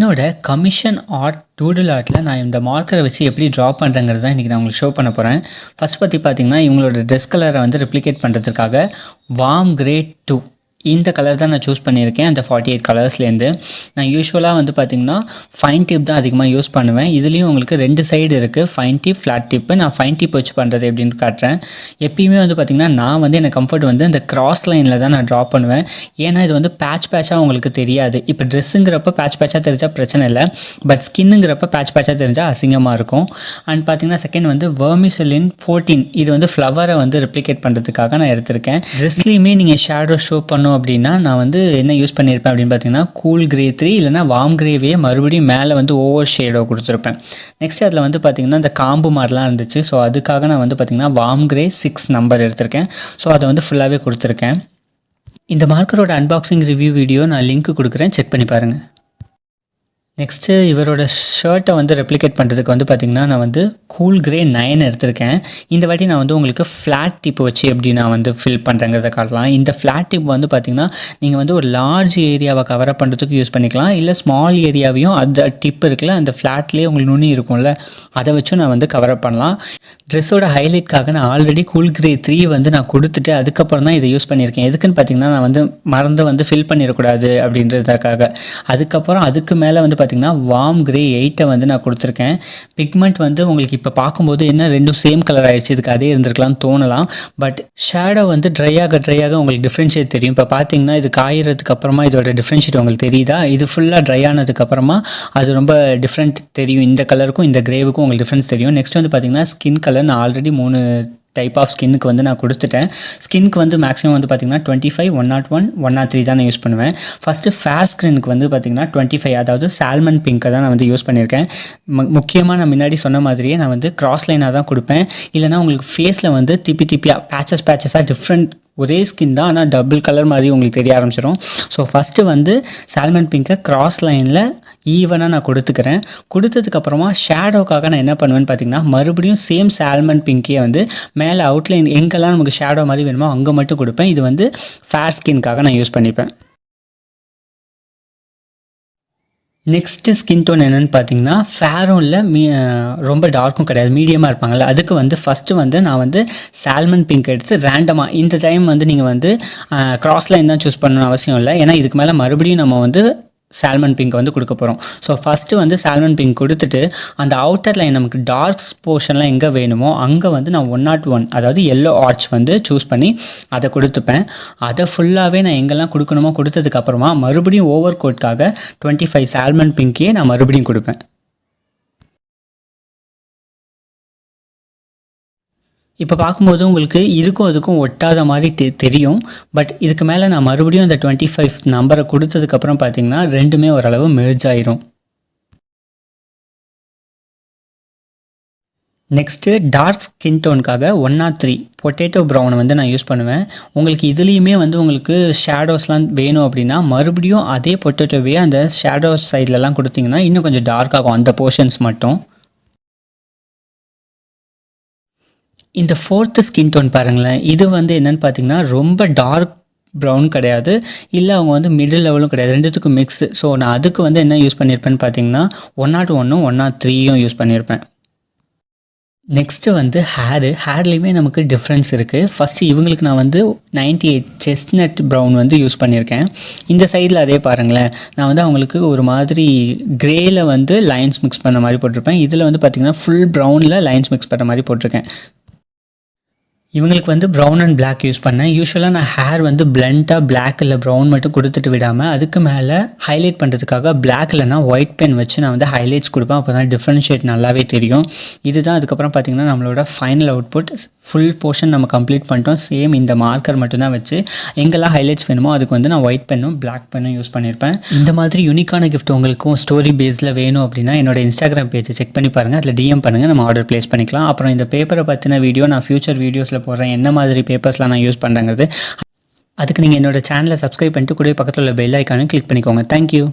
என்னோட commission art டூடில் ஆர்ட்டில் நான் இந்த மார்க்கரை வச்சு எப்படி ட்ரா பண்ணுறேங்கிறது தான் இன்றைக்கி நான் உங்களுக்கு ஷோ பண்ண போகிறேன். ஃபஸ்ட் பற்றி பார்த்திங்கன்னா இவங்களோட ட்ரெஸ் கலரை வந்து ரெப்ளிகேட் பண்ணுறதுக்காக வார்ம் கிரே 2 இந்த கலர் தான் நான் சூஸ் பண்ணியிருக்கேன். அந்த 48 கலர்ஸ்லேருந்து நான் யூஸ்வலாக வந்து பார்த்திங்கன்னா ஃபைன் டிப் தான் அதிகமாக யூஸ் பண்ணுவேன். இதுலேயும் உங்களுக்கு 2 சைடு இருக்குது, ஃபைன் டிப், ஃப்ளாட் டிப்பு. நான் ஃபைன் டிப் வச்சு பண்ணுறது எப்படின்னு காட்டுறேன். எப்பயுமே வந்து பார்த்திங்கன்னா நான் வந்து எனக்கு கம்ஃபர்ட் வந்து இந்த கிராஸ் லைனில் தான் நான் ட்ரா பண்ணுவேன். ஏன்னா இது வந்து பேட்சாக உங்களுக்கு தெரியாது. இப்போ ட்ரெஸ்ஸுங்கிறப்ப பேட்சாக தெரிஞ்சால் பிரச்சனை இல்லை, பட் ஸ்கின்னுங்கிறப்ப பேட்சாக தெரிஞ்சால் அசிங்கமாக இருக்கும். அண்ட் பார்த்திங்கன்னா செகண்ட் வந்து வெர்மிசெலின் 14 இது வந்து ஃப்ளவரை வந்து ரெப்ளிகேட் பண்ணுறதுக்காக நான் எடுத்திருக்கேன். ட்ரெஸ்லேயுமே நீங்கள் ஷேடோ ஷோ பண்ணணும் அப்படின்னா நான் வந்து என்ன யூஸ் பண்ணியிருப்பேன் அப்படின்னு பார்த்தீங்கன்னா கூல் கிரே 3 இல்லைனா வார்ம் கிரேவே மறுபடியும் மேலே வந்து ஓவர் ஷேடோ கொடுத்துருப்பேன். நெக்ஸ்ட் அதில் வந்து பார்த்திங்கன்னா இந்த காம்பு மாதிரிலாம் இருந்துச்சு. ஸோ அதுக்காக நான் வந்து பார்த்திங்கன்னா வார்ம் கிரே 6 நம்பர் எடுத்திருக்கேன். ஸோ அதை வந்து ஃபுல்லாகவே கொடுத்துருக்கேன். இந்த மார்க்கரோட அன்பாக்சிங் ரிவ்யூ வீடியோ நான் லிங்க் கொடுக்குறேன், செக் பண்ணி பாருங்கள். நெக்ஸ்ட்டு இவரோட ஷர்ட்டை வந்து ரெப்ளிகேட் பண்ணுறதுக்கு வந்து பார்த்திங்கன்னா நான் வந்து கூல் கிரே 9 எடுத்திருக்கேன். இந்த வாட்டி நான் வந்து உங்களுக்கு ஃப்ளாட் டிப் வச்சு எப்படி நான் வந்து ஃபில் பண்ணுறேங்கிறத காட்டலாம். இந்த ஃப்ளாட் டிப் வந்து பார்த்திங்கன்னா நீங்கள் வந்து ஒரு லார்ஜ் ஏரியாவை கவர் பண்ணுறதுக்கு யூஸ் பண்ணிக்கலாம், இல்லை ஸ்மால் ஏரியாவையும் அந்த டிப் இருக்குல்ல அந்த ஃப்ளாட்லேயே உங்களுக்கு நுனி இருக்கும்ல அதை வச்சும் நான் வந்து கவரப் பண்ணலாம். ட்ரெஸ்ஸோட ஹைலைட்காக நான் ஆல்ரெடி கூல் கிரே 3 வந்து நான் கொடுத்துட்டு அதுக்கப்புறம் தான் இதை யூஸ் பண்ணியிருக்கேன். எதுக்குன்னு பார்த்திங்கன்னா நான் வந்து மறந்து வந்து ஃபில் பண்ணிடக்கூடாது அப்படின்றதுக்காக. அதுக்கப்புறம் அதுக்கு மேலே வந்து பார்த்திங்கன்னா வார்ம் கிரே 8 வந்து நான் கொடுத்துருக்கேன். பிக்மெண்ட் வந்து உங்களுக்கு இப்போ பார்க்கும்போது என்ன ரெண்டும் சேம் கலர் ஆகிடுச்சு, இதுக்கு அதே இருந்திருக்கலாம்னு தோணலாம். பட் ஷேடோ வந்து ட்ரை ஆக உங்களுக்கு டிஃப்ரென்ஷியேட் தெரியும். இப்போ பார்த்தீங்கன்னா இது காயறதுக்கு அப்புறமா இதோட டிஃப்ரென்ஷியேட் உங்களுக்கு தெரியுதா? இது ஃபுல்லாக ட்ரை ஆனதுக்கப்புறமா அது ரொம்ப டிஃப்ரெண்ட் தெரியும். இந்த கலருக்கும் இந்த கிரேவுக்கும் உங்களுக்கு டிஃப்ரென்ஸ் தெரியும். நெக்ஸ்ட் வந்து பார்த்திங்கன்னா ஸ்கின் கலர் நான் ஆல்ரெடி 3 டைப் ஆஃப் ஸ்கின்னுக்கு வந்து நான் கொடுத்துட்டேன். ஸ்கின்க்கு வந்து மேக்ஸிமம் வந்து பார்த்திங்கன்னா 25, 101, 103 தான் நான் யூஸ் பண்ணுவேன். ஃபஸ்ட்டு ஃபேர் ஸ்கின்னுக்கு வந்து பார்த்திங்கன்னா 25, அதாவது சால்மன் பிங்க்கை தான் நான் வந்து யூஸ் பண்ணியிருக்கேன். முக்கியமாக நான் முன்னாடி சொன்ன மாதிரியே நான் வந்து கிராஸ் லைனாக தான் கொடுப்பேன். இல்லைனா உங்களுக்கு ஃபேஸில் வந்து திப்பியாக பேச்சஸாக டிஃப்ரெண்ட் ஒரே ஸ்கின் தான் ஆனால் டபுள் கலர் மாதிரி உங்களுக்கு தெரிய ஆரம்பிச்சிடும். ஸோ ஃபஸ்ட்டு வந்து சால்மன் பிங்கை கிராஸ் லைனில் ஈவனாக நான் கொடுத்ததுக்கப்புறமா ஷேடோக்காக நான் என்ன பண்ணுவேன்னு பார்த்தீங்கன்னா மறுபடியும் சேம் சால்மன் பிங்கே வந்து மேலே அவுட்லைன் எங்கெல்லாம் நமக்கு ஷேடோ மாதிரி வேணுமோ அங்கே மட்டும் கொடுப்பேன். இது வந்து ஃபேர் ஸ்கின்காக நான் யூஸ் பண்ணிப்பேன். நெக்ஸ்ட்டு ஸ்கின் டோன் என்னென்னு பார்த்தீங்கன்னா ஃபேரும் இல்லை ரொம்ப டார்க்கும் கிடையாது, மீடியமாக இருப்பாங்கள்ல. அதுக்கு வந்து ஃபஸ்ட்டு வந்து நான் வந்து சால்மன் பிங்க் எடுத்து ரேண்டமாக இந்த டைம் வந்து நீங்கள் வந்து கிராஸ் லைன் தான் சூஸ் பண்ணணும்னு அவசியம் இல்லை. ஏன்னா இதுக்கு மேலே மறுபடியும் நம்ம வந்து சால்மன் பிங்க் வந்து கொடுக்க போகிறோம். ஸோ ஃபஸ்ட்டு வந்து சால்மன் பிங்க் கொடுத்துட்டு அந்த அவுட்டர் லைன் நமக்கு டார்க் போர்ஷன்லாம் எங்கே வேணுமோ அங்கே வந்து நான் 101 அதாவது எல்லோ ஆர்ச் வந்து சூஸ் பண்ணி அதை கொடுத்துப்பேன். அதை ஃபுல்லாகவே நான் எங்கெல்லாம் கொடுக்கணுமோ கொடுத்ததுக்கப்புறமா மறுபடியும் ஓவர் கோட்காக 25 சால்மன் பிங்கையே நான் மறுபடியும் கொடுப்பேன். இப்போ பார்க்கும்போது உங்களுக்கு இதுக்கும் அதுக்கும் ஒட்டாத மாதிரி தெரியும். பட் இதுக்கு மேலே நான் மறுபடியும் அந்த 25 நம்பரை கொடுத்ததுக்கப்புறம் பார்த்திங்கன்னா ரெண்டுமே ஓரளவு மெர்ஜ் ஆயிரும். நெக்ஸ்ட்டு டார்க் ஸ்கின் டோனுக்காக 103 பொட்டேட்டோ ப்ரௌனை வந்து நான் யூஸ் பண்ணுவேன். உங்களுக்கு இதுலேயுமே வந்து உங்களுக்கு ஷேடோஸ்லாம் வேணும் அப்படின்னா மறுபடியும் அதே பொட்டேட்டோவே அந்த ஷேடோஸ் சைட்லலாம் கொடுத்திங்கன்னா இன்னும் கொஞ்சம் டார்க் ஆகும் அந்த போர்ஷன்ஸ் மட்டும். இந்த 4th ஸ்கின் டோன் பாருங்களேன், இது வந்து என்னென்னு பார்த்தீங்கன்னா ரொம்ப டார்க் ப்ரௌன் கிடையாது, இல்லை அவங்க வந்து மிடில் லெவலும் கிடையாது, ரெண்டுத்துக்கும் மிக்ஸு. ஸோ நான் அதுக்கு வந்து என்ன யூஸ் பண்ணியிருப்பேன்னு பார்த்தீங்கன்னா 101ம் 103யும் யூஸ் பண்ணியிருப்பேன். நெக்ஸ்ட்டு வந்து ஹேர்லேயுமே நமக்கு டிஃப்ரென்ஸ் இருக்குது. ஃபஸ்ட்டு இவங்களுக்கு நான் வந்து 98 செஸ்ட்நட் ப்ரௌன் வந்து யூஸ் பண்ணியிருக்கேன். இந்த சைடில் அதே பாருங்களேன், நான் வந்து அவங்களுக்கு ஒரு மாதிரி க்ரேயில் வந்து லைன்ஸ் மிக்ஸ் பண்ண மாதிரி போட்டிருப்பேன். இதில் வந்து பார்த்திங்கன்னா ஃபுல் ப்ரௌனில் லைன்ஸ் மிக்ஸ் பண்ணுற மாதிரி போட்டிருக்கேன். இவங்களுக்கு வந்து ப்ரௌன் அண்ட் பிளாக் யூஸ் பண்ணேன். யூஸ்வலாக நான் ஹேர் வந்து பிளண்ட்டாக பிளாக் இல்லை ப்ரௌன் மட்டும் கொடுத்துட்டு விடாமல் அதுக்கு மேலே ஹைலைட் பண்ணுறதுக்காக பிளாக் இல்லைனா ஒயிட் பென் வச்சு நான் வந்து ஹைலைட்ஸ் கொடுப்பேன். அப்போ தான் டிஃப்ரென்ஷியேட் நல்லாவே தெரியும். இதுதான் அதுக்கப்புறம் பார்த்திங்கன்னா நம்மளோட ஃபைனல் அவுட்புட். ஃபுல் போர்ஷன் நம்ம கம்ப்ளீட் பண்ணிட்டோம். சேம் இந்த மார்க்கர் மட்டும்தான் வச்சு எங்கெல்லாம் ஹைலைட்ஸ் வேணுமோ அதுக்கு வந்து நான் ஒயிட் பென்னும் பிளாக் பென்னும் யூஸ் பண்ணியிருப்பேன். இந்த மாதிரி யூனிக்கான கிஃப்ட் உங்களுக்கும் ஸ்டோரி பேஸில் வேணும் அப்படின்னா என்னோட இன்ஸ்டாகிராம் பேஜை செக் பண்ணி பாருங்கள், அதில் டிஎம் பண்ணுங்கள், நம்ம ஆர்டர் ப்ளேஸ் பண்ணிக்கலாம். அப்புறம் இந்த பேப்பரை பற்றின வீடியோ நான் ஃபியூச்சர் வீடியோஸில் போடுறேன், என்ன மாதிரி பேப்பர்ஸ்லாம் நான் யூஸ் பண்ணுறேங்கிறது. அதுக்கு நீங்கள் என்னோட சேனலை சப்ஸ்கிரைப் பண்ணிட்டு கூட பக்கத்தில் உள்ள பெல் ஐக்கானையும் கிளிக் பண்ணிக்கோங்க. தேங்க்யூ.